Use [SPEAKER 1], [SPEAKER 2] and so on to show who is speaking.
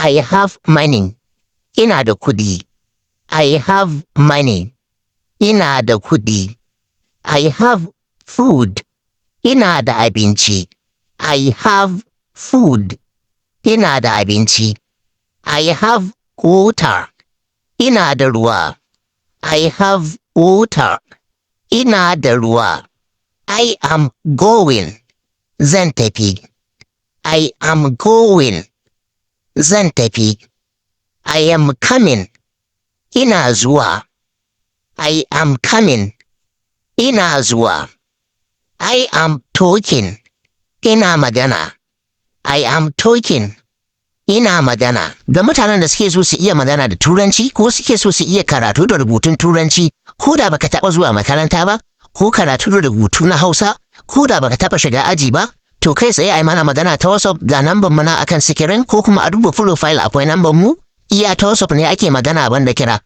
[SPEAKER 1] I have money. Ina da kuɗi. I have money. Ina da kuɗi. I have food. Ina da abinci. I have food. Ina da abinci. I have water. Ina da ruwa. I have water. Ina da ruwa. I am going. Zan tafi. I am going. Zan tafi. I am coming. Ina zuwa. I am coming. Ina zuwa. I am talking. Ina magana. I am talking. Ina magana. Ga mutanen da suke so su iya magana da Turanci ko suke so su iya karatu da rubutun Turanci, ko da baka taɓa zuwa makaranta ba, ko karatu da rubutu na Hausa, ko da baka taɓa shiga aji ba, to kai tsaye ai mana magana ta WhatsApp ga namban mu na akan sikirin, ko kuma a duba profile akwai namban mu. Iya ta WhatsApp ne ake magana banda kira.